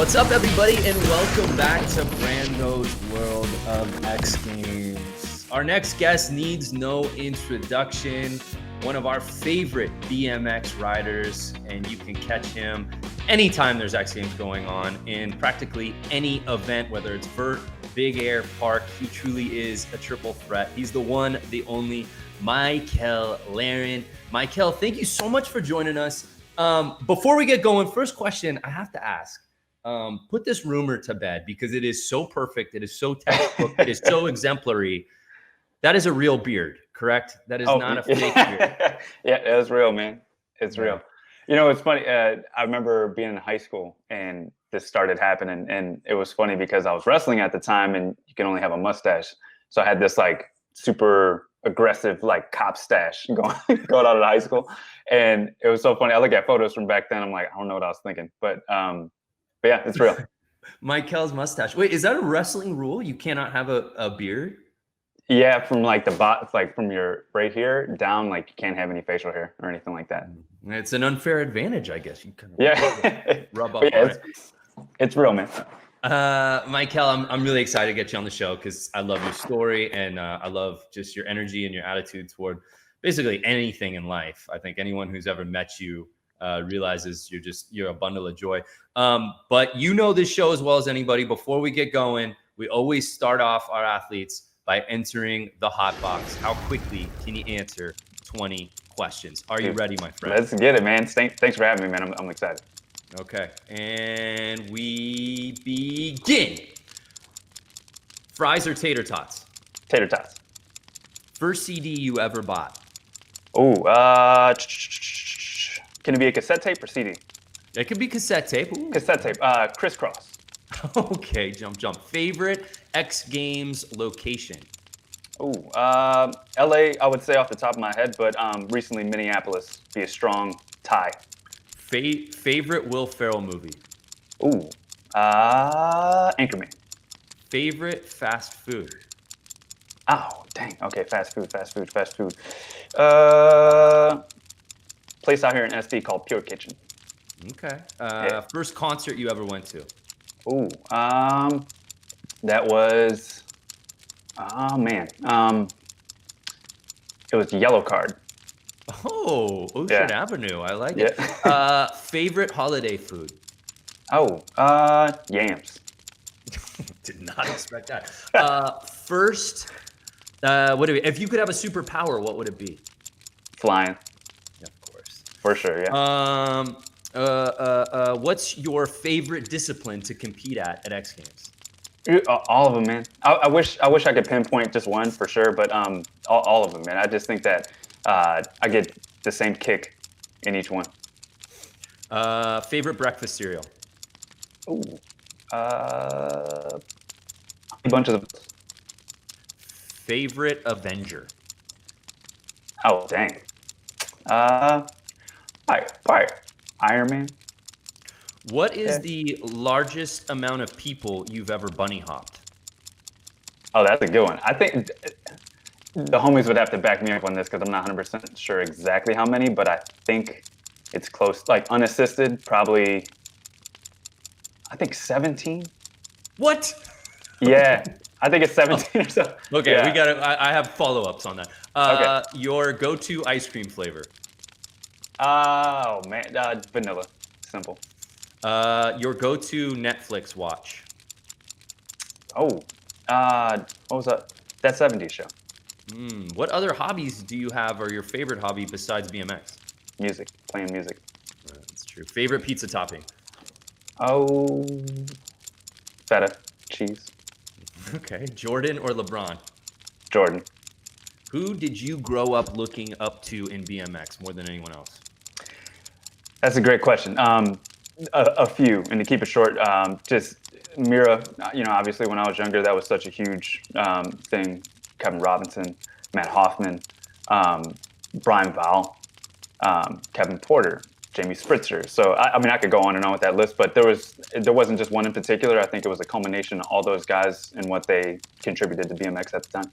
What's up, everybody, and welcome back to Brando's World of X Games. Our next guest needs no introduction. One of our favorite BMX riders, and you can catch him anytime there's X Games going on in practically any event, whether it's Vert, Big Air, Park. He truly is a triple threat. He's the one, the only, Mykel Larrin. Mykel, thank you so much for joining us. Before we get going, first question I have to ask. Put this rumor to bed because it is so perfect. It is so textbook. It is so exemplary. That is a real beard, correct? That is not a fake beard. Yeah, it's real, man. It's real. You know, it's funny. I remember being in high school and this started happening, and it was funny because I was wrestling at the time, and you can only have a mustache. So I had this like super aggressive like cop stash going out of high school, and it was so funny. I look at photos from back then. I'm like, I don't know what I was thinking, but yeah, it's real. Mykel's mustache. Wait, is that a wrestling rule? You cannot have a beard? Yeah, from like like from your right here down, like you can't have any facial hair or anything like that. It's an unfair advantage, I guess. You kind of rub up on it. It's real, man. Mykel, I'm really excited to get you on the show because I love your story and I love just your energy and your attitude toward basically anything in life. I think anyone who's ever met you realizes you're a bundle of joy. But you know this show as well as anybody. Before we get going, we always start off our athletes by entering the hot box. How quickly can you answer 20 questions? Are you ready, my friend? Let's get it, man. Thanks for having me, man. I'm excited. Okay, and we begin. Fries or tater tots? Tater tots. First CD you ever bought? Oh, can it be a cassette tape or CD? It could be cassette tape. Ooh. Cassette tape. Crisscross. Okay, jump. Favorite X Games location? Oh, LA, I would say off the top of my head, but recently Minneapolis be a strong tie. Favorite Will Ferrell movie? Ooh, Anchorman. Favorite fast food? Oh, dang. Okay, fast food. Place out here in SD called Pure Kitchen. Okay. First concert you ever went to? Ooh, that was, man. It was Yellow Card. Oh, Ocean Avenue. I like it. Favorite holiday food? Oh, yams. Did not expect that. First, if you could have a superpower, what would it be? Flying. Yeah, of course. For sure, yeah. What's your favorite discipline to compete at X Games? All of them, man. I wish I could pinpoint just one for sure, but all of them, man. I just think that I get the same kick in each one. Favorite breakfast cereal? Ooh, bunches of. Favorite Avenger? Oh, dang. Probably Iron Man. What is the largest amount of people you've ever bunny hopped? Oh, that's a good one. I think the homies would have to back me up on this because I'm not 100% sure exactly how many, but I think it's close. Like unassisted, probably, I think 17. What? Yeah, I think it's 17 or so. Okay, yeah. we got it. I have follow-ups on that. Okay. Your go-to ice cream flavor? Oh, man, vanilla. Simple. Your go-to Netflix watch? Oh, what was that? That 70s show. What other hobbies do you have, or your favorite hobby besides BMX? Music, playing music. That's true. Favorite pizza topping? Oh, feta, cheese. Okay. Jordan or LeBron? Jordan. Who did you grow up looking up to in BMX more than anyone else? That's a great question. A few, and to keep it short, just Mira. You know, obviously when I was younger, that was such a huge thing. Kevin Robinson, Matt Hoffman, Brian Val, Kevin Porter, Jamie Spritzer. So I mean, I could go on and on with that list, but there wasn't just one in particular. I think it was a culmination of all those guys and what they contributed to BMX at the time.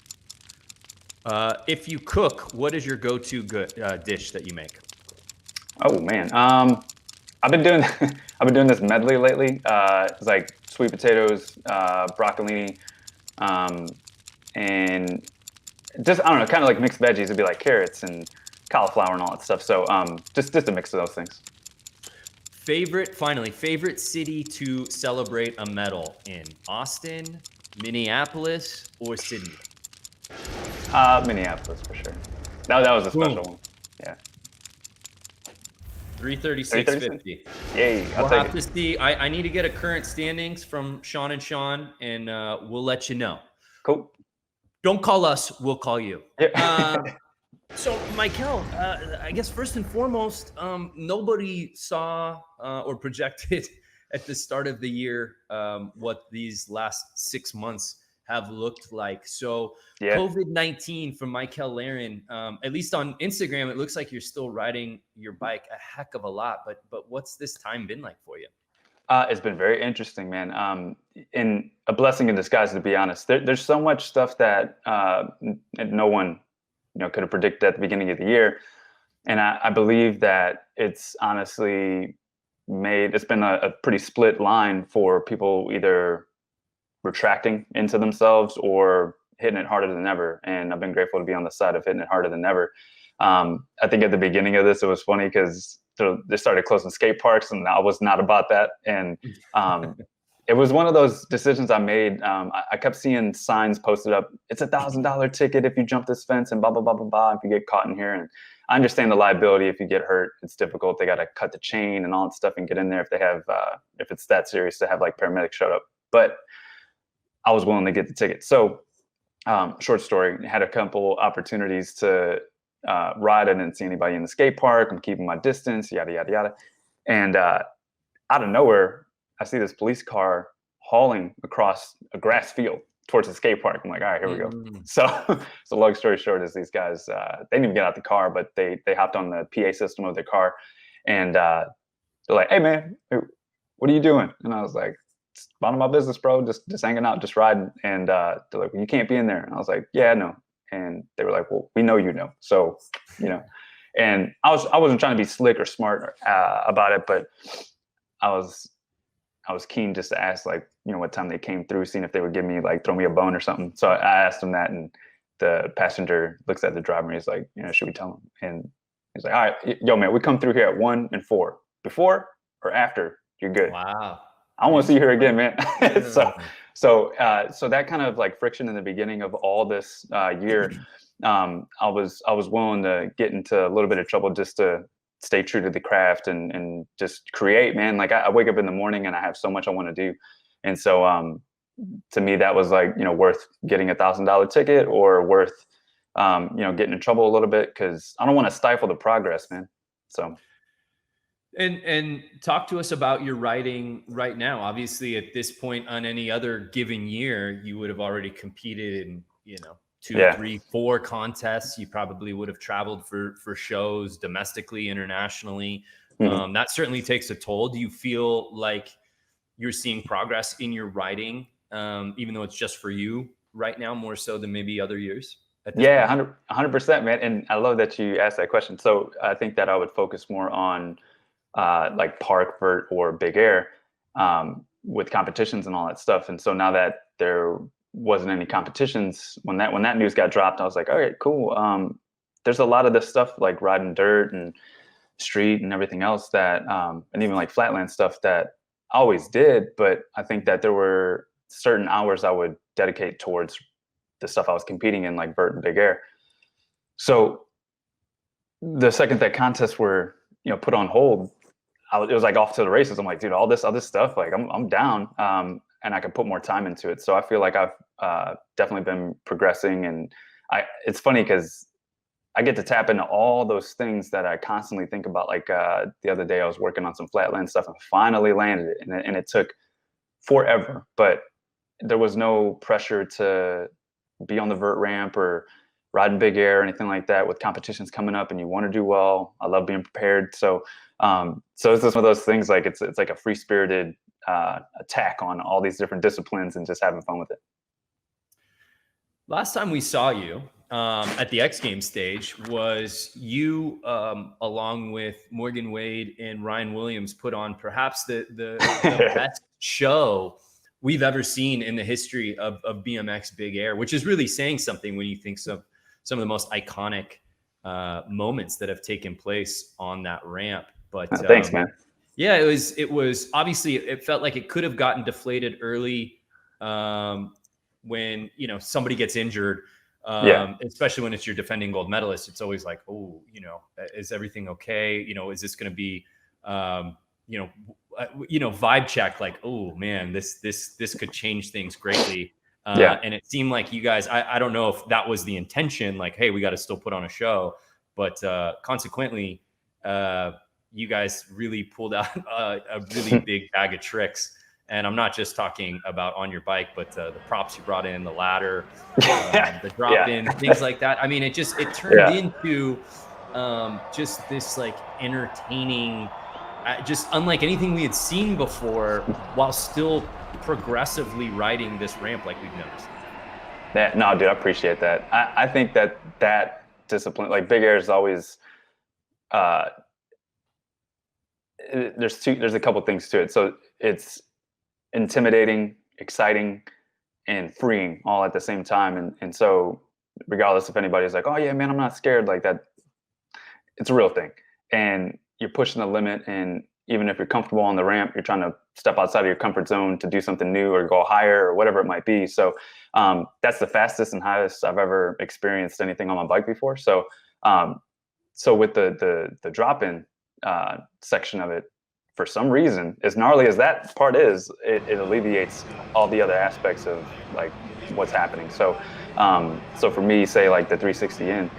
If you cook, what is your go-to dish that you make? Oh man, I've been doing I've been doing this medley lately. It's like sweet potatoes, broccolini, um, and just I don't know, kind of like mixed veggies. It'd be like carrots and cauliflower and all that stuff. So just a mix of those things. Favorite city to celebrate a medal in? Austin, Minneapolis, or Sydney? Minneapolis for sure. That was a special Boom. one. Yeah. 336. 336.50. Yay! I'll We'll take have it. to see. I need to get a current standings from Sean and Sean, and we'll let you know. Cool. Don't call us, we'll call you. Yeah. So, Mykel, I guess first and foremost, nobody saw or projected at the start of the year what these last 6 months have looked like. So, Yeah. COVID-19 from Mykel Larrin, at least on Instagram, it looks like you're still riding your bike a heck of a lot. But what's this time been like for you? It's been very interesting, man. In a blessing in disguise, to be honest. There's so much stuff that no one, could have predicted at the beginning of the year, and I believe that it's honestly it's been a pretty split line for people either retracting into themselves or hitting it harder than ever. And I've been grateful to be on the side of hitting it harder than ever. I think at the beginning of this, it was funny because they started closing skate parks, and I was not about that. And it was one of those decisions I made. I kept seeing signs posted up. It's $1,000 ticket if you jump this fence, and blah blah blah blah blah. If you get caught in here, and I understand the liability. If you get hurt, it's difficult. They got to cut the chain and all that stuff and get in there if they have if it's that serious to have like paramedics show up. But I was willing to get the ticket. So, short story, had a couple opportunities to ride. I didn't see anybody in the skate park. I'm keeping my distance, yada, yada, yada. And out of nowhere, I see this police car hauling across a grass field towards the skate park. I'm like, all right, here we go. So long story short is these guys, they didn't even get out the car, but they hopped on the PA system of their car. And they're like, hey, man, what are you doing? And I was like, none of my business, bro. Just hanging out, just riding. And they're like, well, you can't be in there. And I was like, yeah, no. And they were like, well, we know you know. So, and I wasn't trying to be slick or smart about it, but I was keen just to ask, like, what time they came through, seeing if they would give me, like, throw me a bone or something. So I asked them that, and the passenger looks at the driver and he's like, should we tell him? And he's like, all right, yo, man, we come through here at 1 and 4. Before or after, you're good. Wow. I want to see her again, man. So that kind of like friction in the beginning of all this year, I was willing to get into a little bit of trouble just to stay true to the craft and just create, man. Like I wake up in the morning and I have so much I want to do, and so to me that was like worth getting $1,000 ticket or worth getting in trouble a little bit because I don't want to stifle the progress, man. So. And talk to us about your writing right now. Obviously, at this point on any other given year, you would have already competed in, 2, 3, 4 contests. You probably would have traveled for shows domestically, internationally. Mm-hmm. That certainly takes a toll. Do you feel like you're seeing progress in your writing, even though it's just for you right now, more so than maybe other years? Yeah, 100%, man. And I love that you asked that question. So I think that I would focus more on like park, vert, or big air with competitions and all that stuff. And so now that there wasn't any competitions, when that news got dropped, I was like, all right, cool. There's a lot of this stuff like riding dirt and street and everything else that, and even like flatland stuff that I always did. But I think that there were certain hours I would dedicate towards the stuff I was competing in, like vert and big air. So the second that contests were, put on hold, it was like off to the races. I'm like, dude, all this other stuff, like I'm down, and I can put more time into it. So I feel like I've definitely been progressing, and it's funny because I get to tap into all those things that I constantly think about. Like the other day, I was working on some flatland stuff and finally landed it, and it took forever, but there was no pressure to be on the vert ramp or riding big air or anything like that with competitions coming up and you want to do well. I love being prepared. So so it's just one of those things, like it's like a free spirited attack on all these different disciplines and just having fun with it. Last time we saw you, at the X Games stage was you, along with Morgan Wade and Ryan Williams, put on perhaps the best show we've ever seen in the history of BMX Big Air, which is really saying something when you think of some of the most iconic moments that have taken place on that ramp. But thanks, man. Yeah, it was obviously, it felt like it could have gotten deflated early when somebody gets injured. Especially when it's your defending gold medalist, it's always like, oh, is everything okay? Is this going to be, vibe check? Like, oh man, this could change things greatly. And it seemed like you guys, I don't know if that was the intention, like, hey, we got to still put on a show, but consequently, you guys really pulled out a really big bag of tricks. And I'm not just talking about on your bike, but the props you brought in, the ladder, the drop in, things like that. I mean, it turned into just this like entertaining, just unlike anything we had seen before, while still progressively riding this ramp like we've never seen. No, dude, I appreciate that. I think that discipline, like Big Air, is always there's a couple things to it. So it's intimidating, exciting, and freeing all at the same time. And so regardless if anybody's like, oh yeah, man, I'm not scared, like that, it's a real thing. And you're pushing the limit. And even if you're comfortable on the ramp, you're trying to step outside of your comfort zone to do something new or go higher or whatever it might be. So that's the fastest and highest I've ever experienced anything on my bike before. So so with the drop-in section of it, for some reason, as gnarly as that part is, it alleviates all the other aspects of like what's happening. So so for me, say like the 360 in,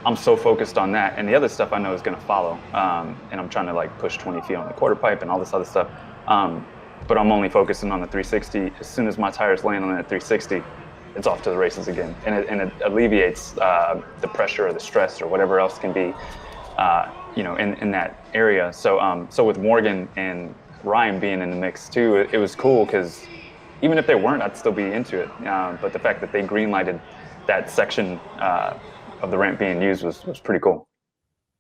I'm so focused on that, and the other stuff I know is going to follow. And I'm trying to like push 20 feet on the quarter pipe and all this other stuff. But I'm only focusing on the 360. As soon as my tires land on that 360, it's off to the races again, and it alleviates the pressure or the stress or whatever else can be, in that area. So so with Morgan and Ryan being in the mix too, it was cool because even if they weren't, I'd still be into it. But the fact that they greenlighted that section of the ramp being used was pretty cool.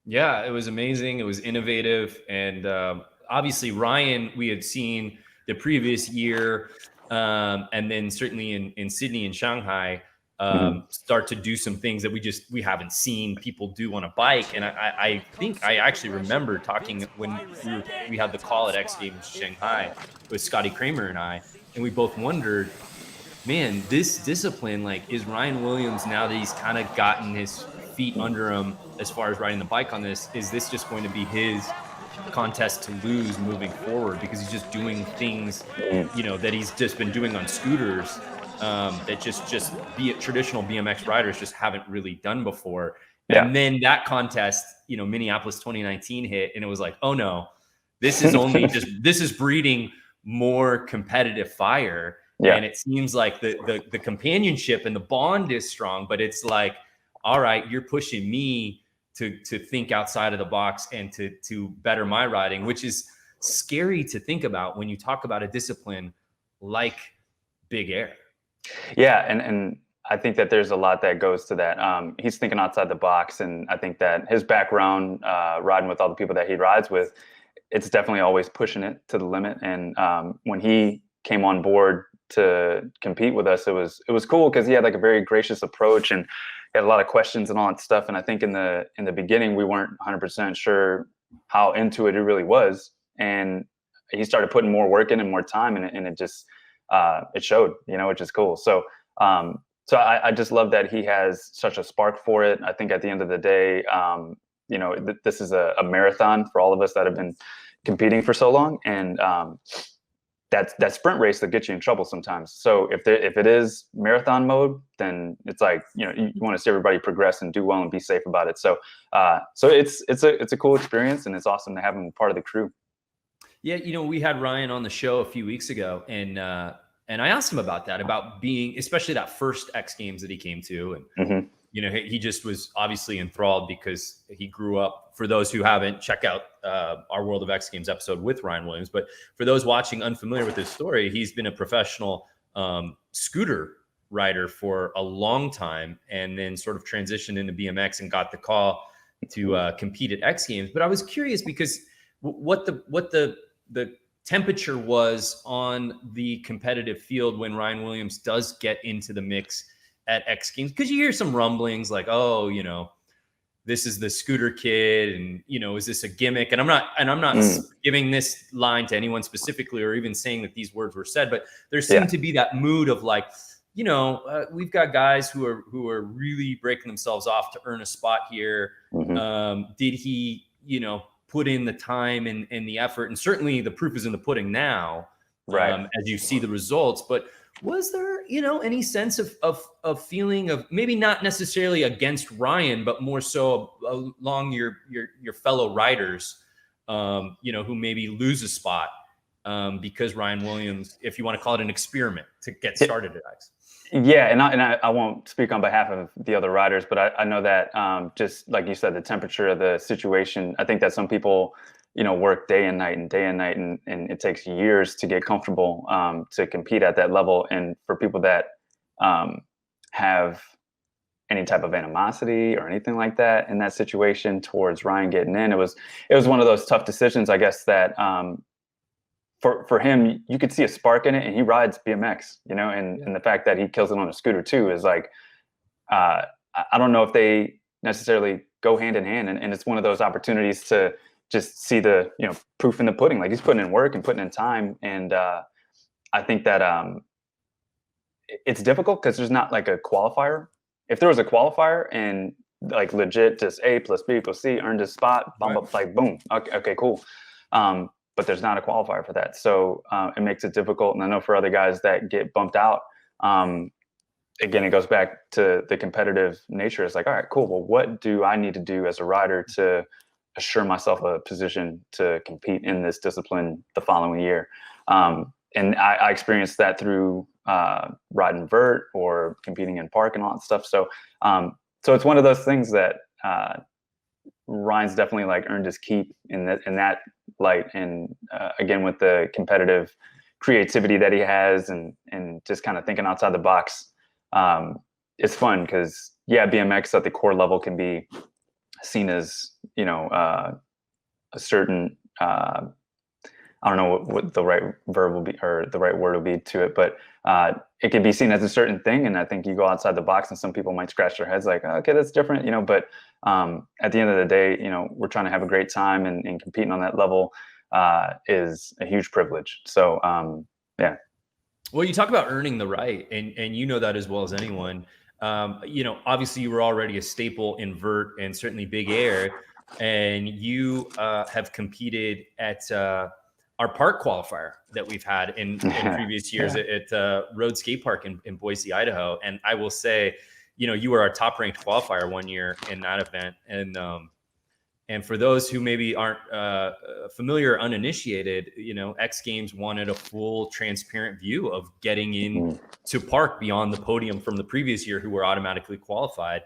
Yeah, it was amazing. It was innovative. And obviously Ryan, we had seen the previous year, and then certainly in Sydney and Shanghai, start to do some things that we haven't seen people do on a bike. And I think I actually remember talking when we had the call at X Games Shanghai with Scotty Kramer and I, and we both wondered, man, this discipline, like, is Ryan Williams, now that he's kind of gotten his feet under him as far as riding the bike on this, is this just going to be his contest to lose moving forward, because he's just doing things, that he's just been doing on scooters, that just traditional BMX riders just haven't really done before. And then that contest, Minneapolis 2019 hit, and it was like, oh no, this is only this is breeding more competitive fire. And it seems like the companionship and the bond is strong, but it's like, all right, you're pushing me to think outside of the box and to better my riding, which is scary to think about when you talk about a discipline like Big Air. Yeah, and I think that there's a lot that goes to that. He's thinking outside the box, and I think that his background, riding with all the people that he rides with, it's definitely always pushing it to the limit. And when he came on board to compete with us, it was cool because he had like a very gracious approach and he had a lot of questions and all that stuff. And I think in the beginning we weren't 100% sure how into it really was, and he started putting more work in and more time in it, and it just it showed, which is cool. So so I just love that he has such a spark for it. I think at the end of the day, this is a marathon for all of us that have been competing for so long, and that sprint race that gets you in trouble sometimes. So if it is marathon mode, then it's like, you want to see everybody progress and do well and be safe about it. So so it's a cool experience, and it's awesome to have him part of the crew. Yeah, we had Ryan on the show a few weeks ago, and I asked him about that, about being, especially that first X Games that he came to, and he just was obviously enthralled because he grew up. For those who haven't, check out our World of X Games episode with Ryan Williams. But for those watching unfamiliar with his story, he's been a professional scooter rider for a long time, and then sort of transitioned into BMX and got the call to compete at X Games. But I was curious because what the temperature was on the competitive field when Ryan Williams does get into the mix at X Games, because you hear some rumblings like, oh, you know, this is the scooter kid, and, you know, is this a gimmick? And I'm not giving this line to anyone specifically, or even saying that these words were said, but there seemed to be that mood of like, you know, we've got guys who are really breaking themselves off to earn a spot here. Did he, you know, put in the time and the effort? And certainly the proof is in the pudding now, as you see the results. But was there, you know, any sense of feeling of maybe not necessarily against Ryan, but more so along your fellow riders, you know, who maybe lose a spot because Ryan Williams, if you want to call it an experiment to get started at X? Yeah, and I won't speak on behalf of the other riders, but I know that just like you said, the temperature of the situation, I think that some people, you know, work day and night, and it takes years to get comfortable to compete at that level. And for people that have any type of animosity or anything like that in that situation towards Ryan getting in, it was one of those tough decisions, I guess, that for him, you could see a spark in it, and he rides BMX, you know, and the fact that he kills it on a scooter too is like, I don't know if they necessarily go hand in hand, and it's one of those opportunities to just see the, you know, proof in the pudding. Like, he's putting in work and putting in time, and I think that it's difficult because there's not like a qualifier. If there was a qualifier and like legit just A plus B plus C earned his spot, bump up, like boom, okay, cool. But there's not a qualifier for that. So it makes it difficult. And I know for other guys that get bumped out, again, it goes back to the competitive nature. It's like, all right, cool. Well, what do I need to do as a rider to assure myself a position to compete in this discipline the following year? And I experienced that through riding Vert or competing in park and all that stuff. So it's one of those things that Ryan's definitely like earned his keep in that light. And again, with the competitive creativity that he has, and just kind of thinking outside the box, it's fun because BMX at the core level can be seen as, you know, a certain I don't know what the right verb will be, or the right word will be to it, but it can be seen as a certain thing. And I think you go outside the box and some people might scratch their heads like, okay, that's different, you know, but at the end of the day, you know, we're trying to have a great time, and competing on that level is a huge privilege. So, yeah. Well, you talk about earning the right, and you know that as well as anyone. You know, obviously you were already a staple in Vert and certainly Big Air, and you have competed at our park qualifier that we've had in previous years at Road Skate Park in Boise, Idaho. And I will say, you know, you were our top ranked qualifier one year in that event. And for those who maybe aren't familiar or uninitiated, you know, X Games wanted a full transparent view of getting in to park beyond the podium from the previous year who were automatically qualified.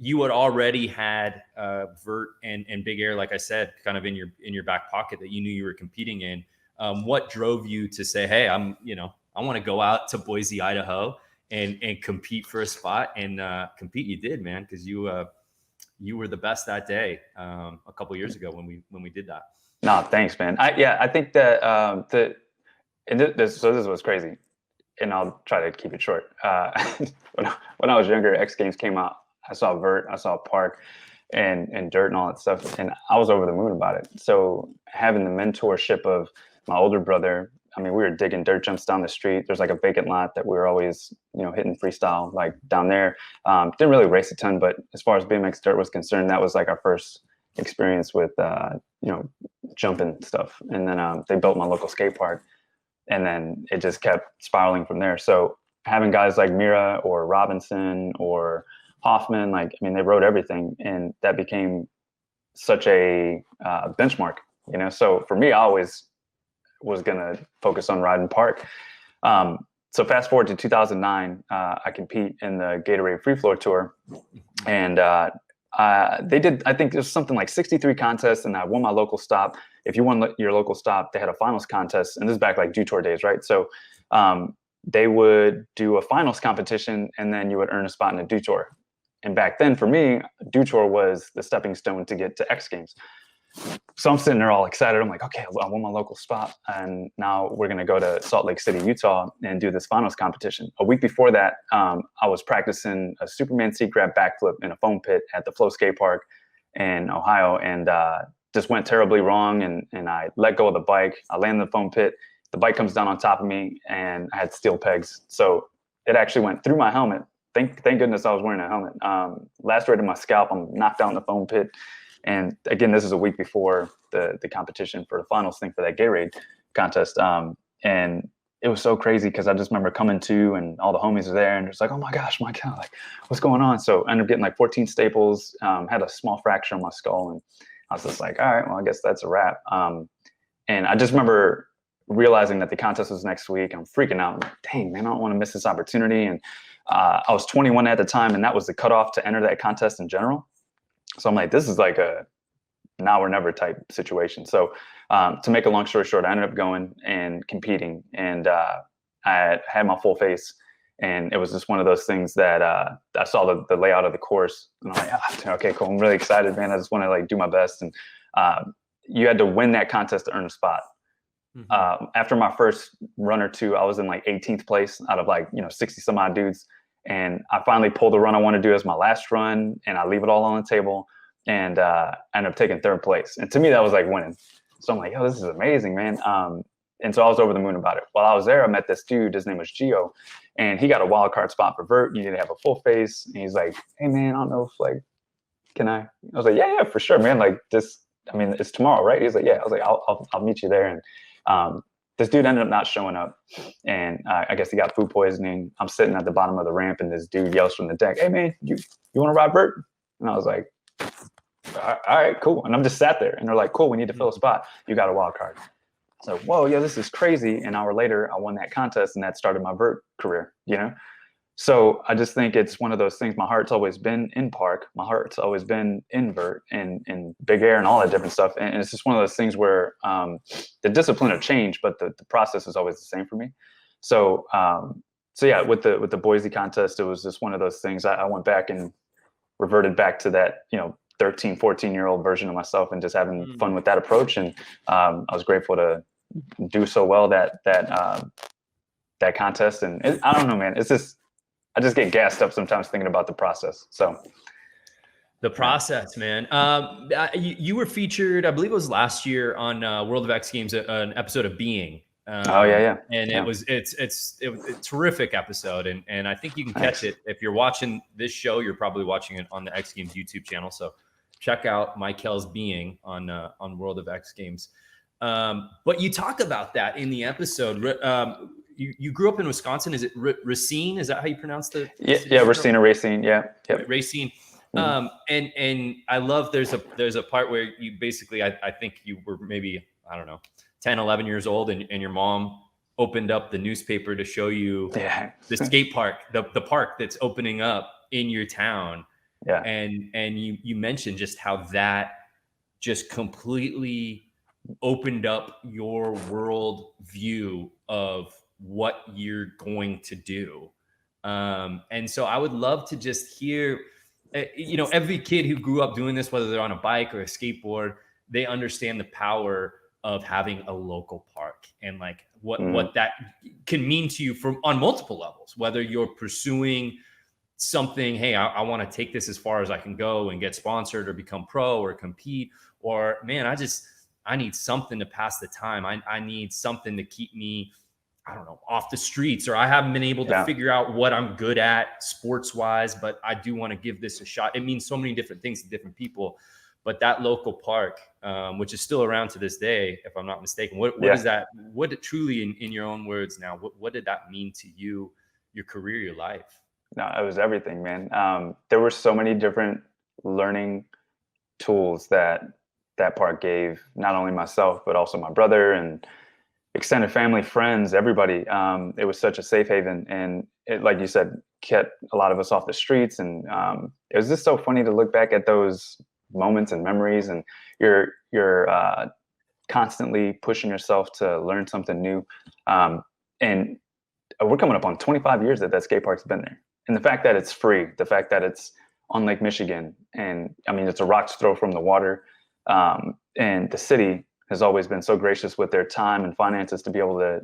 You had already had Vert and Big Air, like I said, kind of in your back pocket that you knew you were competing in. What drove you to say, hey, I want to go out to Boise, Idaho and compete for a spot, and compete? You did, man, because you were the best that day a couple years ago when we did that. No, thanks, man. I think that this was crazy, and I'll try to keep it short. When I was younger, X Games came out. I saw Vert, I saw Park, and Dirt and all that stuff, and I was over the moon about it. So having the mentorship of my older brother, I mean, we were digging dirt jumps down the street. There's like a vacant lot that we were always, you know, hitting freestyle like down there. Didn't really race a ton, but as far as BMX dirt was concerned, that was like our first experience with, you know, jumping stuff. And then they built my local skate park, and then it just kept spiraling from there. So having guys like Mira or Robinson or Hoffman, like, I mean, they rode everything, and that became such a benchmark, you know? So for me, I always was going to focus on riding park. So fast forward to 2009, I compete in the Gatorade Free Floor Tour, and they did, I think it was something like 63 contests, and I won my local stop. If you won your local stop, they had a finals contest, and this is back like Dew Tour days, right? So they would do a finals competition, and then you would earn a spot in a do tour. And back then, for me, do tour was the stepping stone to get to X Games. So I'm sitting there all excited. I'm like, okay, I won my local spot, and now we're going to go to Salt Lake City, Utah, and do this finals competition. A week before that, I was practicing a Superman seat grab backflip in a foam pit at the Flow skate park in Ohio, and just went terribly wrong. And I let go of the bike. I landed in the foam pit. The bike comes down on top of me, and I had steel pegs. So it actually went through my helmet. Thank goodness I was wearing a helmet. Lacerated my scalp. I'm knocked out in the foam pit. And again, this is a week before the competition for the finals thing for that Gatorade contest. And it was so crazy because I just remember coming to, and all the homies are there, and it's like, oh my gosh, Mykel, like, what's going on? So I ended up getting like 14 staples, had a small fracture on my skull, and I was just like, all right, well, I guess that's a wrap. And I just remember realizing that the contest was next week. I'm freaking out. I'm like, dang, man, I don't want to miss this opportunity. And I was 21 at the time, and that was the cutoff to enter that contest in general. So I'm like, this is like a now or never type situation. So to make a long story short, I ended up going and competing, and I had my full face. And it was just one of those things that I saw the layout of the course, and I'm like, okay, cool. I'm really excited, man. I just want to like do my best. And you had to win that contest to earn a spot. Mm-hmm. After my first run or two, I was in like 18th place out of like, 60 some odd dudes. And I finally pulled the run I want to do as my last run, and I leave it all on the table, and I ended up taking third place. And to me, that was like winning. So I'm like, oh, this is amazing, man. And so I was over the moon about it. While I was there, I met this dude. His name was Gio, and he got a wild card spot for Vert. You need to have a full face. And he's like, hey, man, I don't know if like, can I? I was like, yeah, for sure, man. Like it's tomorrow, right? He's like, yeah. I was like, I'll meet you there. And this dude ended up not showing up, and I guess he got food poisoning. I'm sitting at the bottom of the ramp, and this dude yells from the deck, hey, man, you want to ride Vert? And I was like, all right, cool. And I'm just sat there, and they're like, cool, we need to fill a spot. You got a wild card. So, whoa, yeah, this is crazy. An hour later, I won that contest, and that started my Vert career, So I just think it's one of those things. My heart's always been in park. My heart's always been in Vert and Big Air and all that different stuff. And it's just one of those things where the discipline have changed, but the process is always the same for me. So yeah, with the Boise contest, it was just one of those things. I went back and reverted back to that, 13, 14-year-old version of myself, and just having fun with that approach. And I was grateful to do so well that contest. And I don't know, man, it's just, I just get gassed up sometimes thinking about the process. So the process, man. You were featured, I believe it was last year on World of X Games, an episode of Being. Oh yeah. And yeah. it's a terrific episode. And I think you can catch it. If you're watching this show, you're probably watching it on the X Games YouTube channel. So check out Mykel's Being on World of X Games. But you talk about that in the episode. You grew up in Wisconsin. Is it Racine? Is that how you pronounce the? Yeah, Racine or Racine. Yeah, yep. Racine. And I love there's a part where you basically I think you were maybe, I don't know, 10, 11 years old, and your mom opened up the newspaper to show you the skate park, the park that's opening up in your town. Yeah. And you mentioned just how that just completely opened up your world view of what you're going to do. And so I would love to just hear, every kid who grew up doing this, whether they're on a bike or a skateboard, they understand the power of having a local park and like what that can mean to you on multiple levels, whether you're pursuing something, hey, I want to take this as far as I can go and get sponsored or become pro or compete, or man, I need something to pass the time. I need something to keep me, I don't know, off the streets, or I haven't been able to figure out what I'm good at sports wise, but I do want to give this a shot. It means so many different things to different people, but that local park, which is still around to this day, if I'm not mistaken, what is that? What it truly, in your own words now, what did that mean to you, your career, your life? No, it was everything, man. There were so many different learning tools that park gave not only myself, but also my brother and extended family, friends, everybody. It was such a safe haven, and it, like you said, kept a lot of us off the streets. And it was just so funny to look back at those moments and memories, and you're constantly pushing yourself to learn something new. And we're coming up on 25 years that skate park's been there. And the fact that it's free, the fact that it's on Lake Michigan, and I mean, it's a rock's throw from the water. And the city has always been so gracious with their time and finances to be able to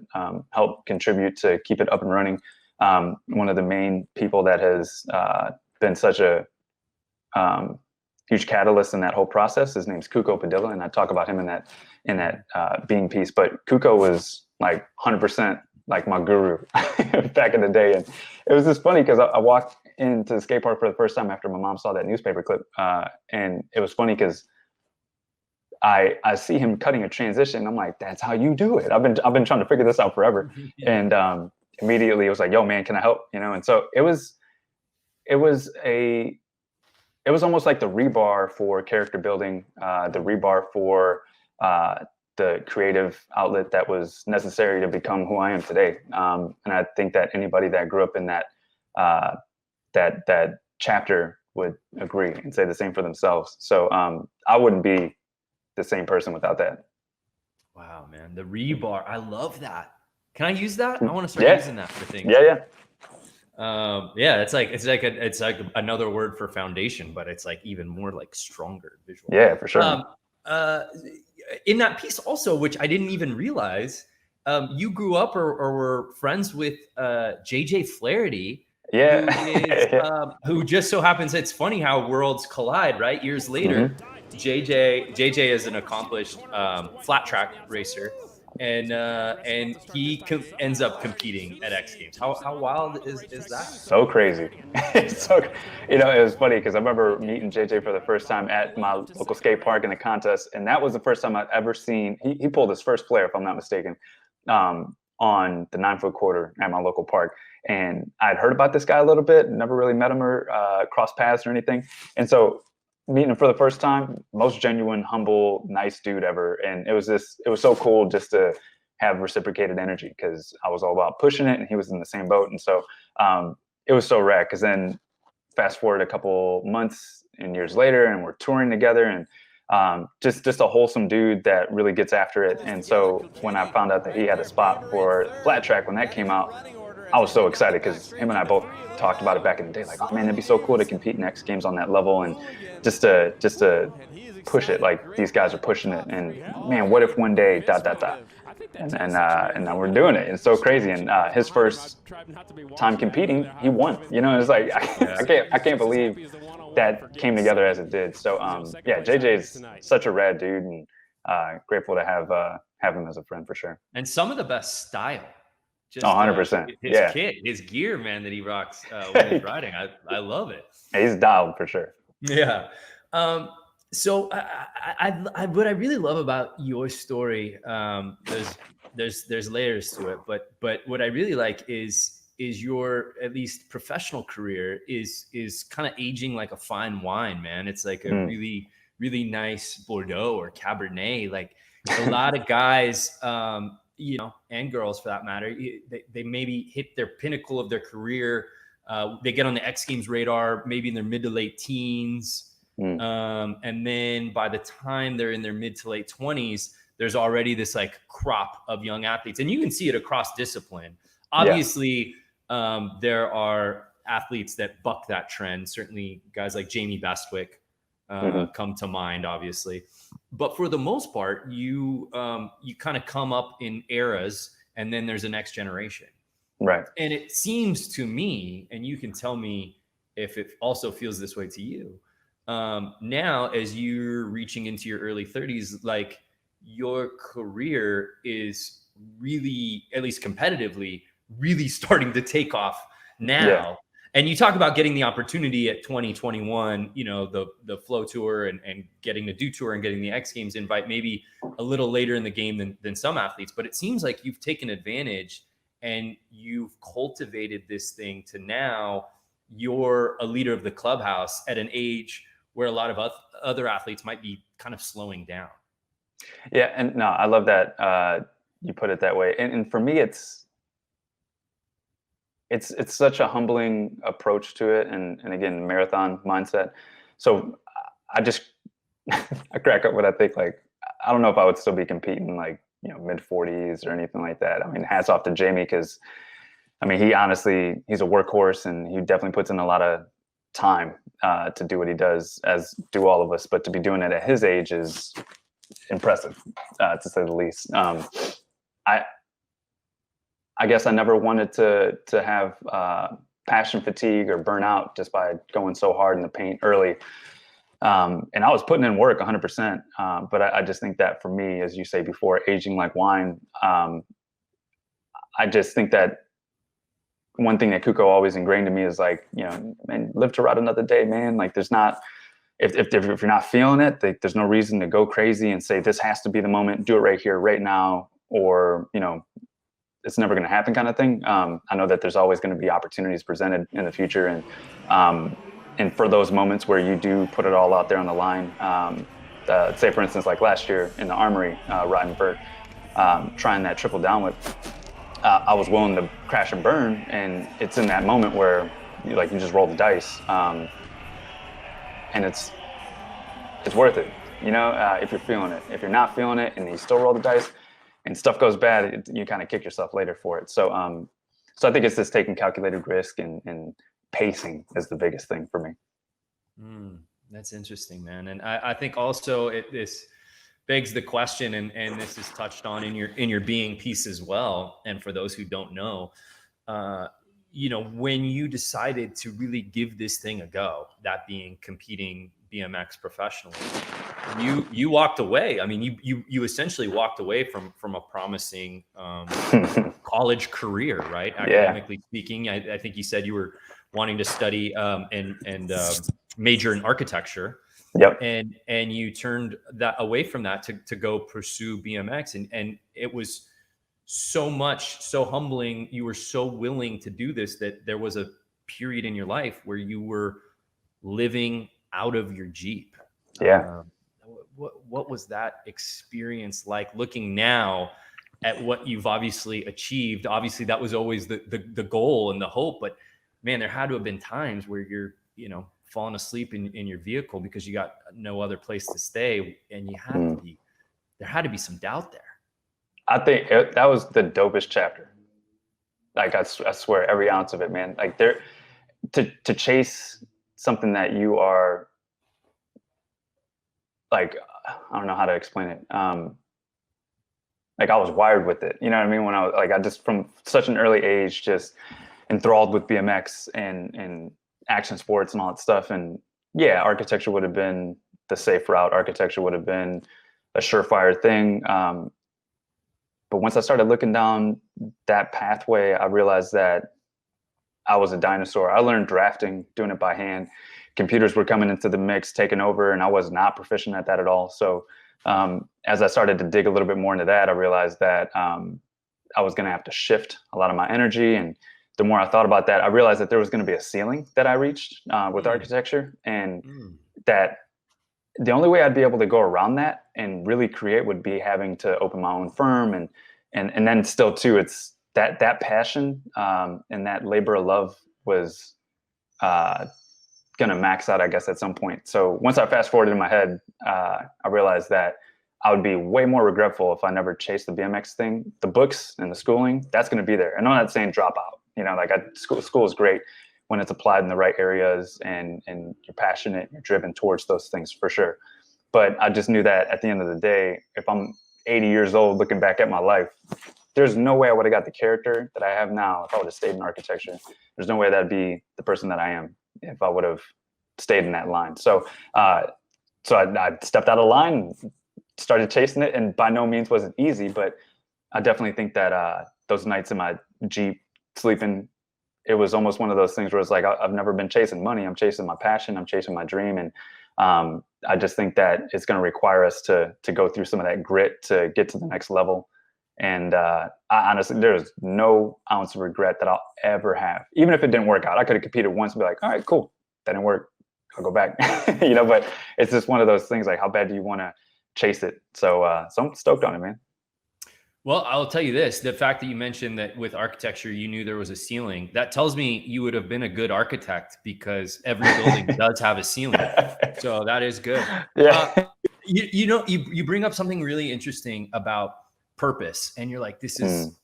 help contribute to keep it up and running. One of the main people that has been such a huge catalyst in that whole process, his name's Kuko Padilla, and I talk about him in that being piece. But Kuko was like 100% like my guru back in the day, and it was just funny because I walked into the skate park for the first time after my mom saw that newspaper clip, and it was funny because I see him cutting a transition. I'm like, that's how you do it. I've been trying to figure this out forever, and immediately it was like, yo, man, can I help? And so it was almost like the rebar for character building, the rebar for the creative outlet that was necessary to become who I am today. And I think that anybody that grew up in that chapter would agree and say the same for themselves. So I wouldn't be the same person without that. Wow, man, the rebar, I love that. Can I use that? I want to start using that for things. Yeah. It's like another word for foundation, but it's like even more like stronger visual. Yeah, for sure. In that piece also, which I didn't even realize, you grew up or were friends with JJ Flairty. Yeah. Who just so happens, it's funny how worlds collide, right? Years later, JJ is an accomplished flat track racer. And he ends up competing at X Games. How wild is that? So crazy. So, it was funny because I remember meeting JJ for the first time at my local skate park in a contest, and that was the first time I'd ever seen. He pulled his first flare, if I'm not mistaken, on the 9-foot quarter at my local park. And I'd heard about this guy a little bit, never really met him or crossed paths or anything. And so meeting him for the first time, most genuine, humble, nice dude ever. And it was so cool just to have reciprocated energy because I was all about pushing it and he was in the same boat. And so it was so rad because then fast forward a couple months and years later and we're touring together and just a wholesome dude that really gets after it. And so when I found out that he had a spot for flat track when that came out, I was so excited because him and I both talked about it back in the day. Like, oh man, it'd be so cool to compete in X Games on that level and just to push it like these guys are pushing it. And man, what if one day ... And now we're doing it. It's so crazy. And his first time competing, he won. It's like I can't believe that came together as it did. So JJ is such a rad dude, and grateful to have him as a friend for sure. And some of the best style. Just 100%. His kit, his gear, man, that he rocks when he's riding. I love it. He's dialed for sure. Yeah. So what I really love about your story, there's layers to it, but what I really like is your at least professional career is kind of aging like a fine wine, man. It's like a really, really nice Bordeaux or Cabernet. Like a lot of guys, and girls for that matter, they maybe hit their pinnacle of their career. They get on the X Games radar, maybe in their mid to late teens. And then by the time they're in their mid to late 20s, there's already this like crop of young athletes. And you can see it across discipline. Obviously, there are athletes that buck that trend. Certainly guys like Jamie Bestwick come to mind, obviously. But for the most part, you kind of come up in eras and then there's a next generation. Right. And it seems to me, and you can tell me if it also feels this way to you, now as you're reaching into your early 30s, like your career is really, at least competitively, really starting to take off now. Yeah. And you talk about getting the opportunity at 2021, the Flow Tour and getting the Do Tour and getting the X Games invite maybe a little later in the game than some athletes. But it seems like you've taken advantage and you've cultivated this thing to now you're a leader of the clubhouse at an age where a lot of other athletes might be kind of slowing down. Yeah. And no, I love that you put it that way. And for me, it's such a humbling approach to it. And again, marathon mindset. So I crack up when I think like, I don't know if I would still be competing like, mid 40s or anything like that. I mean, hats off to Jamie because I mean, he's a workhorse, and he definitely puts in a lot of time to do what he does, as do all of us. But to be doing it at his age is impressive, to say the least. I guess I never wanted to have passion fatigue or burnout just by going so hard in the paint early. And I was putting in work 100%. But I just think that for me, as you say before, aging like wine, I just think that one thing that Kuko always ingrained to me is like, man, live to ride another day, man. Like there's not, if you're not feeling it, there's no reason to go crazy and say, this has to be the moment, do it right here, right now. Or, it's never going to happen kind of thing. I know that there's always going to be opportunities presented in the future. And for those moments where you do put it all out there on the line, say for instance, like last year in the Armory, riding Vert, trying that triple down whip, I was willing to crash and burn. And it's in that moment where you just roll the dice. And it's worth it, if you're feeling it. If you're not feeling it and you still roll the dice and stuff goes bad, you kind of kick yourself later for it. So I think it's just taking calculated risk and pacing is the biggest thing for me. That's interesting, man. And I think also this begs the question, and this is touched on in your being piece as well. And for those who don't know, when you decided to really give this thing a go, that being competing BMX professionally, you walked away. I mean, you essentially walked away from a promising college career, right? Academically speaking, I think you said you were wanting to study and major in architecture. Yep. And you turned that away from that to go pursue BMX, and it was so humbling. You were so willing to do this that there was a period in your life where you were living out of your Jeep. Yeah. What was that experience like, looking now at what you've obviously achieved? Obviously that was always the goal and the hope, but man, there had to have been times where you're, falling asleep in your vehicle because you got no other place to stay, and there had to be some doubt there. I think that was the dopest chapter. Like I swear, every ounce of it, man. Like to chase something that you are, like, I don't know how to explain it. Like I was wired with it. You know what I mean? When I just from such an early age, just enthralled with BMX and action sports and all that stuff. And yeah, architecture would have been the safe route. Architecture would have been a surefire thing. But once I started looking down that pathway, I realized that I was a dinosaur. I learned drafting, doing it by hand. Computers were coming into the mix, taking over, and I was not proficient at that at all. So as I started to dig a little bit more into that, I realized that I was going to have to shift a lot of my energy. And the more I thought about that, I realized that there was going to be a ceiling that I reached with architecture, and that the only way I'd be able to go around that and really create would be having to open my own firm. And then still too, it's that passion and that labor of love was going to max out, I guess, at some point. So once I fast forwarded in my head, I realized that I would be way more regretful if I never chased the BMX thing. The books and the schooling, that's going to be there. And I'm not saying drop out. School is great when it's applied in the right areas and you're passionate, you're driven towards those things for sure. But I just knew that at the end of the day, if I'm 80 years old looking back at my life, there's no way I would have got the character that I have now if I would have stayed in architecture. There's no way that'd be the person that I am if I would have stayed in that line. So I stepped out of line, started chasing it, and by no means was it easy, but I definitely think that those nights in my Jeep sleeping, it was almost one of those things where it's like, I've never been chasing money. I'm chasing my passion. I'm chasing my dream. And I just think that it's going to require us to go through some of that grit to get to the next level. And I honestly, there's no ounce of regret that I'll ever have. Even if it didn't work out, I could have competed once and be like, all right, cool. That didn't work. I'll go back, but it's just one of those things, like, how bad do you want to chase it? So I'm stoked on it, man. Well, I'll tell you this, the fact that you mentioned that with architecture, you knew there was a ceiling, that tells me you would have been a good architect, because every building does have a ceiling. So that is good. Yeah. You bring up something really interesting about purpose, and you're like, this is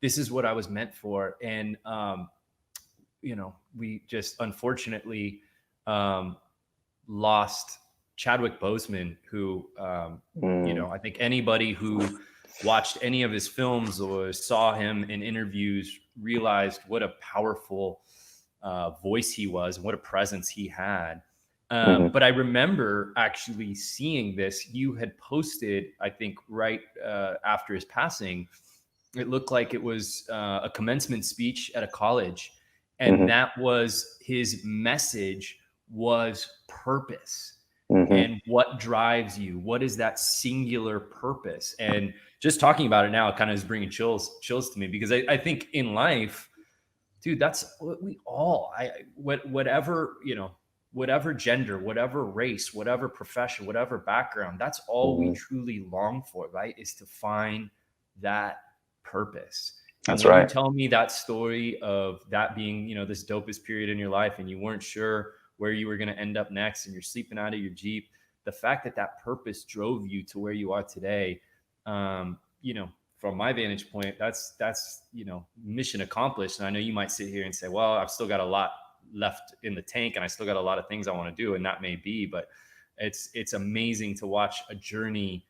this is what I was meant for. And, we just unfortunately lost Chadwick Boseman, who, I think anybody who watched any of his films or saw him in interviews realized what a powerful voice he was and what a presence he had. But I remember actually seeing this. You had posted, I think, right after his passing. It looked like it was a commencement speech at a college. And that was his message, was purpose. And what drives you? What is that singular purpose? And just talking about it now, it kind of is bringing chills to me, because I think in life, dude, that's what we all, whatever gender, whatever race, whatever profession, whatever background, that's all we truly long for, right? Is to find that purpose. That's when right. You tell me that story of that being, this dopest period in your life, and you weren't sure where you were going to end up next, and you're sleeping out of your Jeep, the fact that purpose drove you to where you are today, from my vantage point, that's mission accomplished. And I know you might sit here and say, well, I've still got a lot left in the tank, and I still got a lot of things I want to do, and that may be, but it's amazing to watch a journey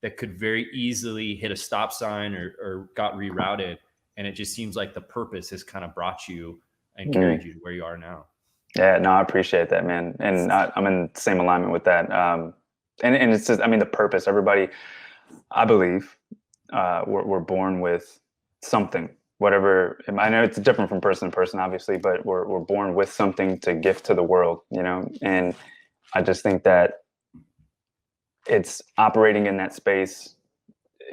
that could very easily hit a stop sign or got rerouted, and it just seems like the purpose has kind of brought you and carried you to where you are now. Yeah, no, I appreciate that, man. And I'm in the same alignment with that. And it's just, the purpose, everybody, I believe, we're born with something, whatever. I know it's different from person to person, obviously, but we're born with something to gift to the world, and I just think that it's operating in that space.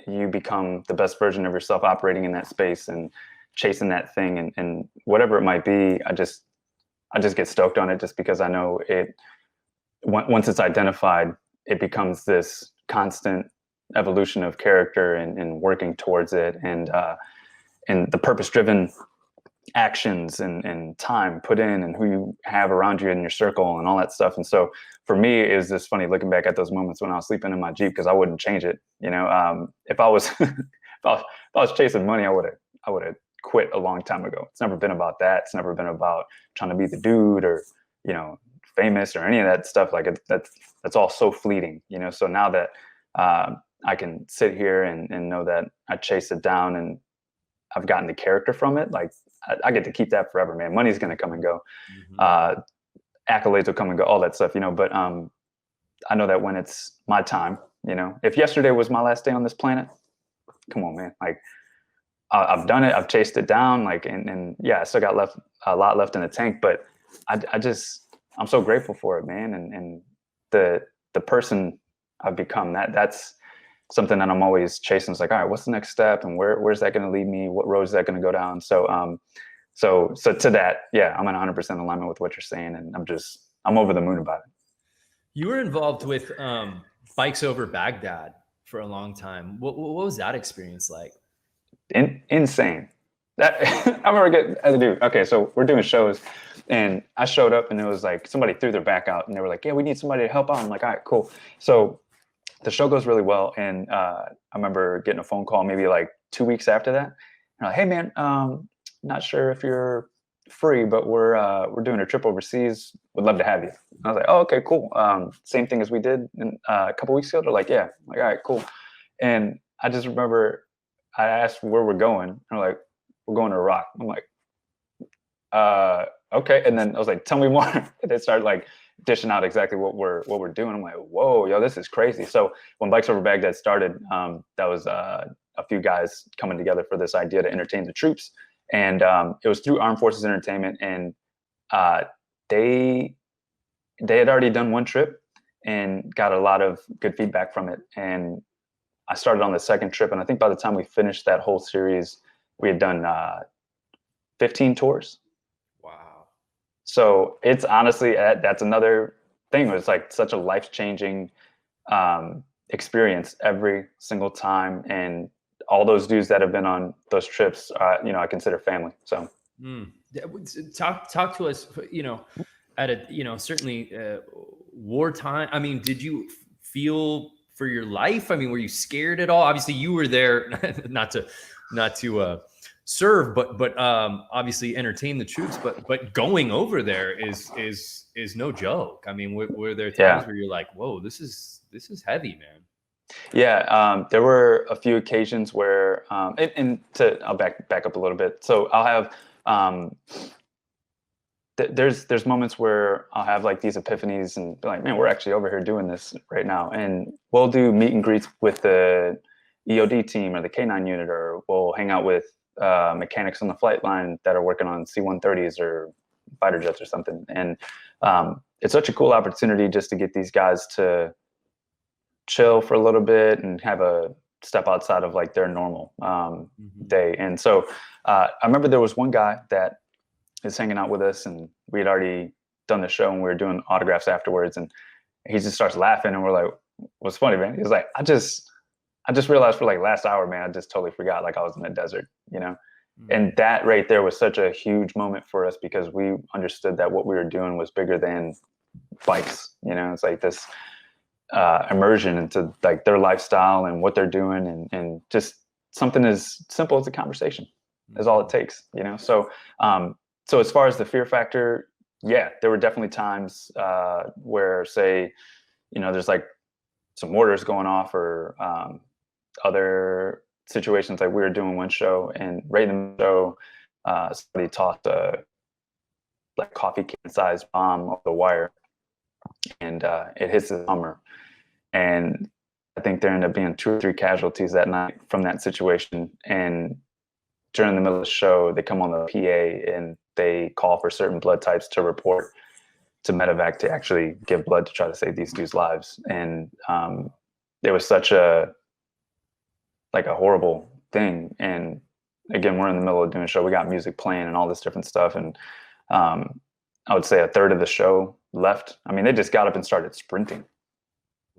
You become the best version of yourself operating in that space and chasing that thing, and whatever it might be. I just get stoked on it, just because I know it, once it's identified, it becomes this constant evolution of character and working towards it, and the purpose-driven actions and time put in, and who you have around you in your circle and all that stuff. And so for me, it was just funny looking back at those moments when I was sleeping in my Jeep, because I wouldn't change it. If I was if I was chasing money, I would have quit a long time ago. It's never been about that. It's never been about trying to be the dude or, famous or any of that stuff. Like that's all so fleeting, So now that I can sit here and know that I chased it down and I've gotten the character from it, like I get to keep that forever, man. Money's going to come and go. Accolades will come and go, all that stuff, but I know that when it's my time, if yesterday was my last day on this planet, come on, man. Like, I've done it. I've chased it down. Like, and yeah, I still got a lot left in the tank, but I'm so grateful for it, man. And the person I've become, that's something that I'm always chasing. It's like, all right, what's the next step, and where's that going to lead me? What road is that going to go down? So to that, yeah, I'm in 100% alignment with what you're saying, and I'm over the moon about it. You were involved with Bikes Over Baghdad for a long time. What was that experience like? Insane. That I remember as a dude. Okay, so we're doing shows, and I showed up, and it was like somebody threw their back out, and they were like, "Yeah, we need somebody to help out." I'm like, "All right, cool." So the show goes really well, and I remember getting a phone call maybe like 2 weeks after that. And like, "Hey, man, not sure if you're free, but we're doing a trip overseas. Would love to have you." I was like, "Oh, okay, cool. Same thing as we did a couple weeks ago." They're like, "Yeah." I'm like, "All right, cool." And I just remember I asked where we're going. And they're like, "We're going to Iraq." I'm like, okay. And then I was like, "Tell me more." And they started like dishing out exactly what we're doing. I'm like, whoa, yo, this is crazy. So when Bikes Over Baghdad started, that was a few guys coming together for this idea to entertain the troops. And it was through Armed Forces Entertainment. And they had already done one trip and got a lot of good feedback from it. And I started on the second trip, and I think by the time we finished that whole series, we had done 15 tours. Wow. So it's honestly, that's another thing. It's like such a life-changing experience every single time. And all those dudes that have been on those trips, I consider family. So talk to us, at a, certainly wartime. I mean, did you feel for your life? I mean, were you scared at all? Obviously you were there, not to serve, but obviously entertain the troops. But going over there is no joke. I mean, were there times where you're like, whoa, this is heavy, man? Yeah, there were a few occasions where, I'll back up a little bit. So I'll have, there's moments where I'll have like these epiphanies and be like, man, we're actually over here doing this right now. And we'll do meet and greets with the EOD team or the K9 unit, or we'll hang out with mechanics on the flight line that are working on C-130s or fighter jets or something. And it's such a cool opportunity just to get these guys to chill for a little bit and have a step outside of like their normal day. And so I remember there was one guy that is hanging out with us, and we had already done the show and we were doing autographs afterwards, and he just starts laughing, and we're like, what's funny, man? He's like, I just realized for like last hour, man, I just totally forgot like I was in the desert, you know? And that right there was such a huge moment for us, because we understood that what we were doing was bigger than bikes. You know, it's like this immersion into like their lifestyle and what they're doing, and just something as simple as a conversation is all it takes, you know? So so as far as the fear factor, yeah, there were definitely times where, say, you know, there's like some mortars going off, or other situations. Like we were doing one show, and right in the show, somebody tossed a like coffee can sized bomb over the wire, and it hits his Hummer. And I think there ended up being 2 or 3 casualties that night from that situation. And during the middle of the show, they come on the PA and they call for certain blood types to report to medevac to actually give blood to try to save these dudes' lives. And it was such a horrible thing. And again, we're in the middle of doing a show. We got music playing and all this different stuff. And I would say a third of the show left. I mean, they just got up and started sprinting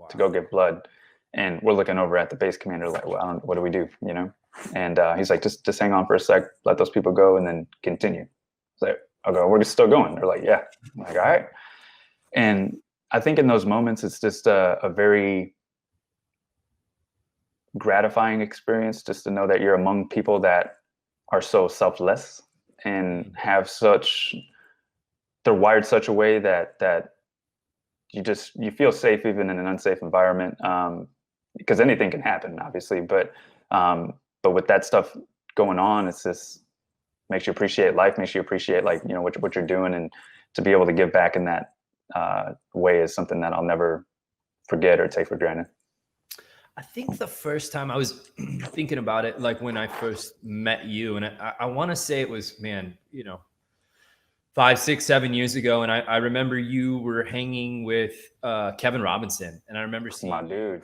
to go get blood. And we're looking over at the base commander like, well, what do we do? You know? And he's like, just hang on for a sec, let those people go, and then continue. It's like, I'll go, we're still going. They're like, yeah. I'm like, all right. And I think in those moments, it's just a very gratifying experience just to know that you're among people that are so selfless and have they're wired such a way that you feel safe even in an unsafe environment, because anything can happen, obviously. But with that stuff going on, it's just makes you appreciate life, makes you appreciate like, you know, what you're doing, and to be able to give back in that way is something that I'll never forget or take for granted. I think the first time I was thinking about it, like when I first met you, and I want to say it was, man, you know, 5, 6, 7 years ago. And I remember you were hanging with Kevin Robinson, and I remember seeing my dude.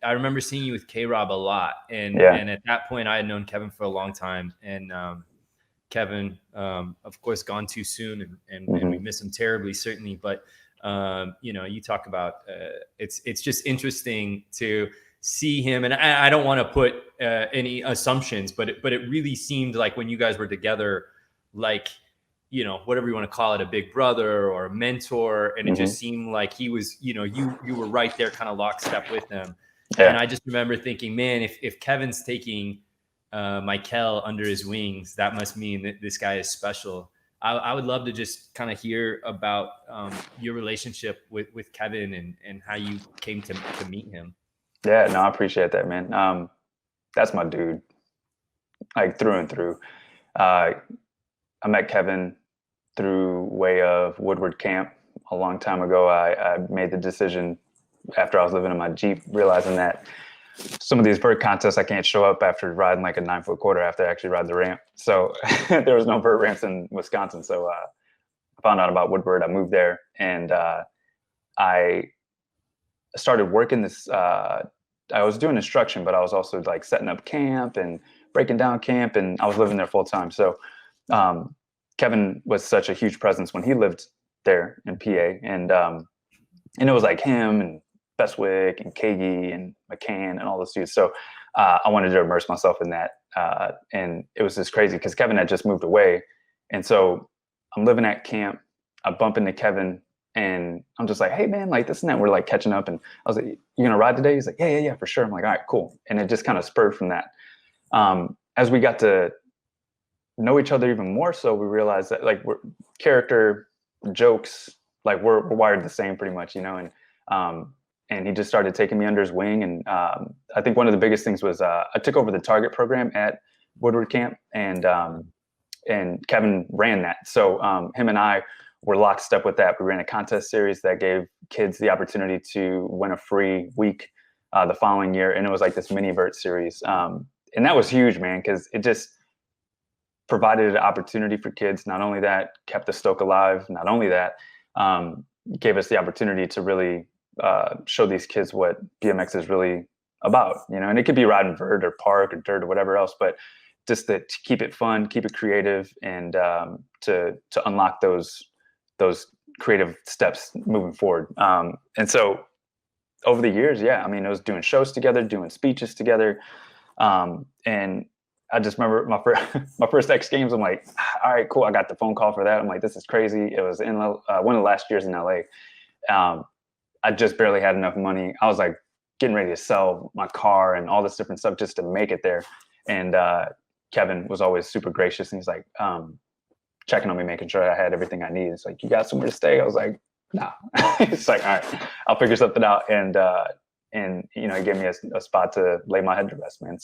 I remember seeing you with K-Rob a lot. And at that point I had known Kevin for a long time. And Kevin, of course, gone too soon, and we miss him terribly, certainly. But you know, you talk about it's just interesting to see him, and I don't want to put any assumptions, but it really seemed like when you guys were together, like, you know, whatever you want to call it, a big brother or a mentor, and it just seemed like he was, you know, you were right there, kind of lockstep with him. And I just remember thinking, man, if Kevin's taking Mykel under his wings, that must mean that this guy is special. I would love to just kind of hear about your relationship with Kevin and how you came to meet him. Yeah, no, I appreciate that, man. That's my dude, like through and through. I met Kevin through way of Woodward Camp a long time ago. I made the decision after I was living in my Jeep, realizing that some of these vert contests, I can't show up after riding like a 9-foot quarter after I actually ride the ramp. So there was no vert ramps in Wisconsin. So I found out about Woodward. I moved there, and I started working this. I was doing instruction, but I was also like setting up camp and breaking down camp, and I was living there full time. So Kevin was such a huge presence when he lived there in PA, and it was like him and Bestwick and Kagi and McCann and all those dudes. So I wanted to immerse myself in that. And it was just crazy because Kevin had just moved away. And so I'm living at camp. I bump into Kevin, and I'm just like, hey, man, like this and that. We're like catching up. And I was like, you going to ride today? He's like, yeah, for sure. I'm like, all right, cool. And it just kind of spurred from that. As we got to know each other even more, so we realized that like we're character jokes, like we're wired the same pretty much, and he just started taking me under his wing. And I think one of the biggest things was I took over the target program at Woodward Camp, and Kevin ran that. So him and I were lockstep with that. We ran a contest series that gave kids the opportunity to win a free week the following year, and it was like this mini Vert series, and that was huge, man, because it just provided an opportunity for kids. Not only that, kept the stoke alive. Not only that, gave us the opportunity to really show these kids what BMX is really about, and it could be riding vert or park or dirt or whatever else, but just to keep it fun, keep it creative, and to unlock those creative steps moving forward. And so over the years, yeah, I mean, it was doing shows together, doing speeches together, and I just remember my first X Games. I'm like, all right, cool. I got the phone call for that. I'm like, this is crazy. It was in one of the last years in LA. I just barely had enough money. I was like getting ready to sell my car and all this different stuff just to make it there. And Kevin was always super gracious, and he's like checking on me, making sure I had everything I needed. It's like, you got somewhere to stay? I was like, nah. It's like, all right, I'll figure something out. And he gave me a spot to lay my head to rest, man.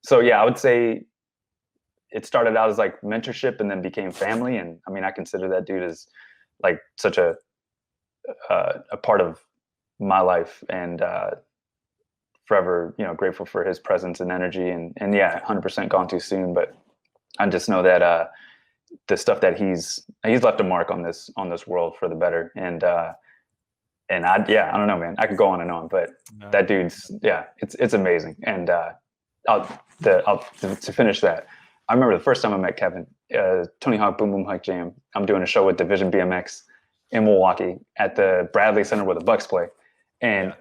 So yeah, I would say it started out as like mentorship and then became family. And I mean, I consider that dude as like such a part of my life, and forever, grateful for his presence and energy. And yeah, 100% gone too soon, but I just know that the stuff that he's left a mark on this world for the better. And I don't know, man, I could go on and on, but that dude's, yeah, it's amazing. And to finish that, I remember the first time I met Kevin, Tony Hawk Boom Boom Hike Jam. I'm doing a show with Division BMX in Milwaukee at the Bradley Center where the Bucks play. And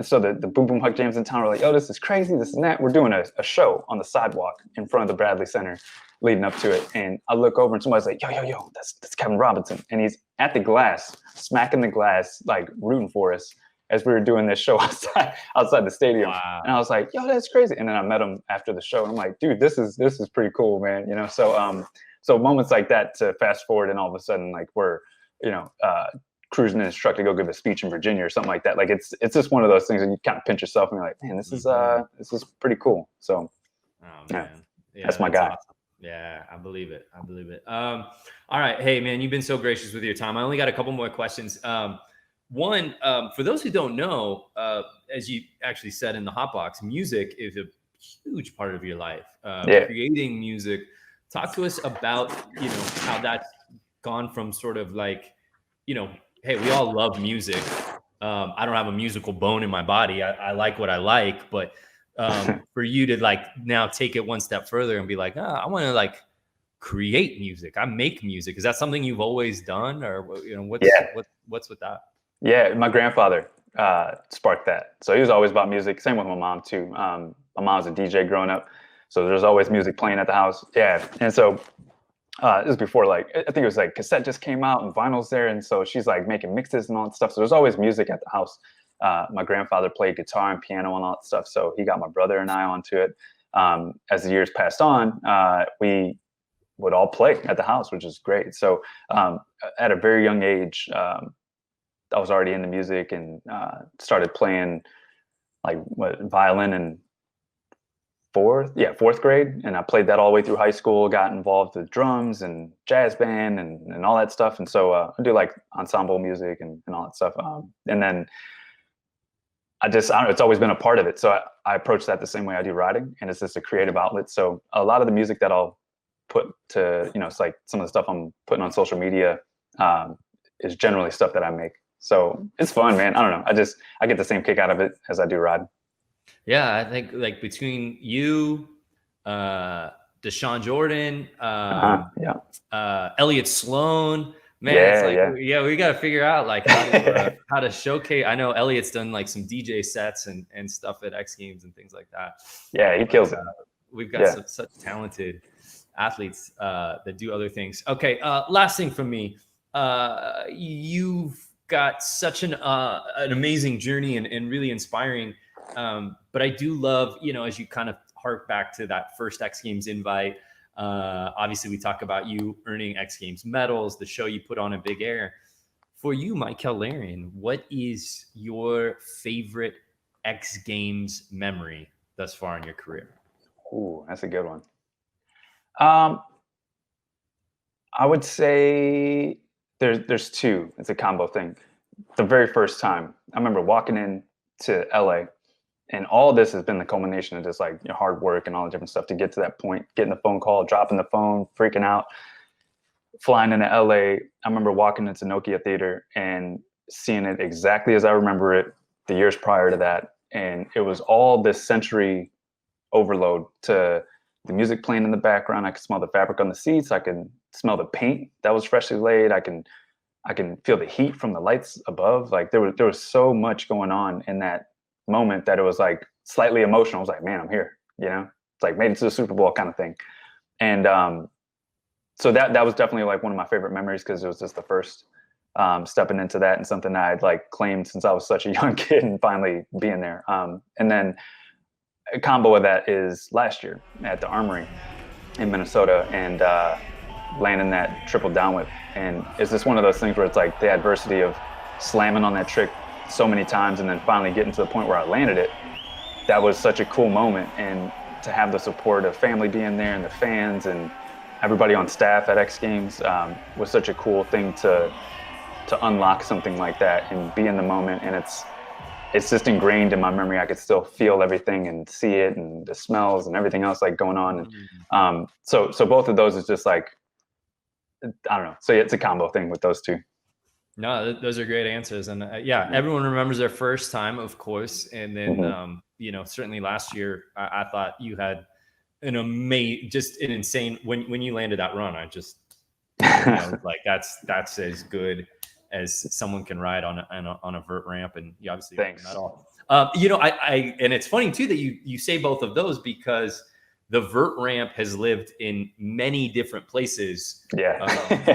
so the Boom Boom Hike Jams in town were like, oh, this is crazy, this and that. We're doing a show on the sidewalk in front of the Bradley Center leading up to it. And I look over and somebody's like, yo, that's Kevin Robinson. And he's at the glass, smacking the glass, like rooting for us as we were doing this show outside the stadium. Wow. And I was like, yo, that's crazy. And then I met him after the show. And I'm like, dude, this is pretty cool, man. So moments like that to fast forward, and all of a sudden, like we're, cruising in his truck to go give a speech in Virginia or something like that. Like it's just one of those things that you kind of pinch yourself and you're like, man, this is pretty cool. So that's my guy. Awesome. Yeah, I believe it. All right. Hey man, you've been so gracious with your time. I only got a couple more questions. One, for those who don't know, as you actually said in the Hotbox, music is a huge part of your life. Creating music. Talk to us about, how that's gone from sort of like, hey, we all love music. I don't have a musical bone in my body. I like what I like, but for you to like now take it one step further and be like, I want to like create music. I make music. Is that something you've always done, or what's with that? Yeah, my grandfather sparked that. So he was always about music. Same with my mom too. My mom was a DJ growing up, so there's always music playing at the house. Yeah, and so this was before, like, I think it was like cassette just came out and vinyl's there, and so she's like making mixes and all that stuff. So there's always music at the house. My grandfather played guitar and piano and all that stuff, so he got my brother and I onto it. As the years passed on, we would all play at the house, which is great. So at a very young age, I was already into music and started playing like violin in fourth grade, and I played that all the way through high school. Got involved with drums and jazz band and all that stuff, and so I do like ensemble music and all that stuff. And then I don't know, it's always been a part of it. So I approach that the same way I do writing, and it's just a creative outlet. So a lot of the music that I'll put to, it's like some of the stuff I'm putting on social media is generally stuff that I make. So it's fun, man. I don't know. I get the same kick out of it as I do riding. Yeah, I think like between you, Deshaun Jordan, Elliot Sloan, man, it's like, we got to figure out like how to showcase. I know Elliot's done like some DJ sets and stuff at X Games and things like that. Yeah, he kills it. We've got such talented athletes that do other things. Okay, last thing from me, you've got such an amazing journey and really inspiring. But I do love, as you kind of hark back to that first X Games invite, Obviously, we talk about you earning X Games medals, the show you put on in Big Air. For you, Mykel Larrin, what is your favorite X Games memory thus far in your career? Ooh, that's a good one. I would say there's two. It's a combo thing. The very first time, I remember walking in to LA, and all this has been the culmination of just like hard work and all the different stuff to get to that point, getting the phone call, dropping the phone, freaking out, flying into LA. I remember walking into Nokia Theater and seeing it exactly as I remember it the years prior to that. And it was all this sensory overload to the music playing in the background. I could smell the fabric on the seats. I could smell the paint that was freshly laid. I can feel the heat from the lights above. Like there was so much going on in that moment that it was like slightly emotional. I was like, man, I'm here. It's like made it to the Super Bowl kind of thing. And so that was definitely like one of my favorite memories because it was just the first stepping into that and something that I'd like claimed since I was such a young kid and finally being there. And then a combo of that is last year at the Armory in Minnesota and landing that triple down whip. And it's just one of those things where it's like the adversity of slamming on that trick so many times and then finally getting to the point where I landed it. That was such a cool moment. And to have the support of family being there and the fans and everybody on staff at X Games was such a cool thing to unlock something like that and be in the moment. And it's just ingrained in my memory. I could still feel everything and see it and the smells and everything else like going on. And so both of those is just like, I don't know. So yeah, it's a combo thing with those two. No, those are great answers. And yeah, everyone remembers their first time, of course. And then, certainly last year, I thought you had an insane, when you landed that run, I just, like that's as good as someone can ride on a vert ramp. And you obviously Thanks. That all. And it's funny too that you say both of those because the vert ramp has lived in many different places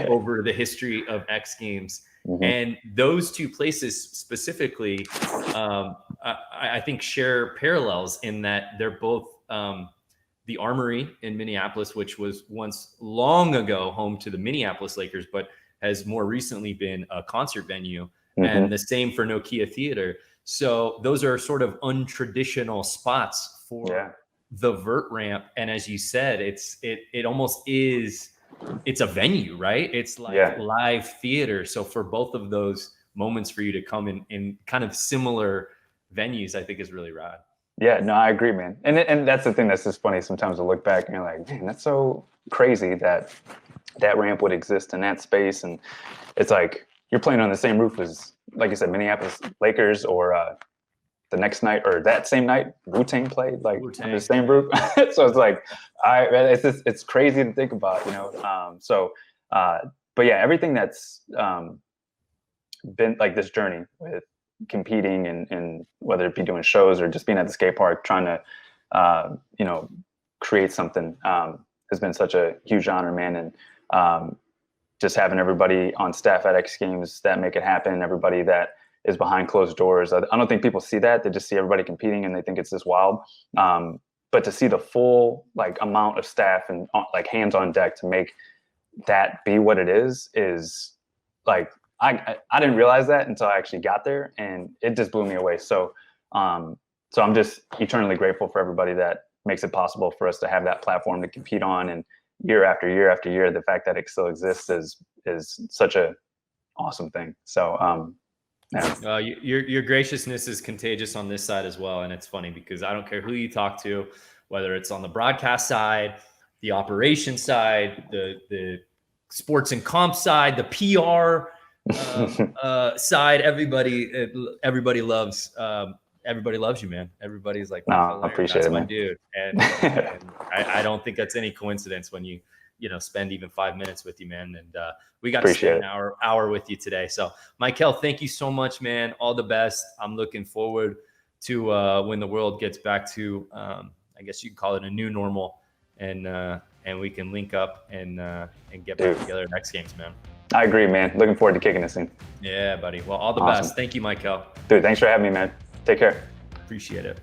over the history of X Games. And those two places specifically, I think share parallels in that they're both the Armory in Minneapolis, which was once long ago home to the Minneapolis Lakers, but has more recently been a concert venue, and the same for Nokia Theater. So those are sort of untraditional spots for the vert ramp. And as you said, it almost is, it's a venue, right? It's like live theater. So for both of those moments for you to come in kind of similar venues, I think is really rad. Yeah, no, I agree, man. And that's the thing that's just funny sometimes to look back and you're like, man, that's so crazy that ramp would exist in that space. And it's like you're playing on the same roof as, like you said, Minneapolis Lakers, or the next night or that same night, Wu-Tang played like on the same roof. So it's like, it's crazy to think about, but yeah, everything that's been like this journey with competing and whether it be doing shows or just being at the skate park trying to create something has been such a huge honor, man. And just having everybody on staff at X Games that make it happen, everybody that is behind closed doors. I don't think people see that. They just see everybody competing and they think it's just wild. But to see the full like amount of staff and like hands on deck to make that be what it is like, I didn't realize that until I actually got there, and it just blew me away. So I'm just eternally grateful for everybody that makes it possible for us to have that platform to compete on, and year after year after year, the fact that it still exists is such a awesome thing. So your graciousness is contagious on this side as well, and it's funny because I don't care who you talk to, whether it's on the broadcast side, the operation side, the sports and comp side, the PR side, everybody loves you, man. Everybody's like, no, I appreciate that's it, my man. dude. And I don't think that's any coincidence when you spend even 5 minutes with you, man. And we got to spend an hour with you today. So Mykel, thank you so much, man. All the best. I'm looking forward to when the world gets back to I guess you can call it a new normal, and we can link up and get back together at X Games, man. I agree, man. Looking forward to kicking this in. Yeah, buddy. Well, all the best. Thank you, Mykel. Dude, thanks for having me, man. Take care. Appreciate it.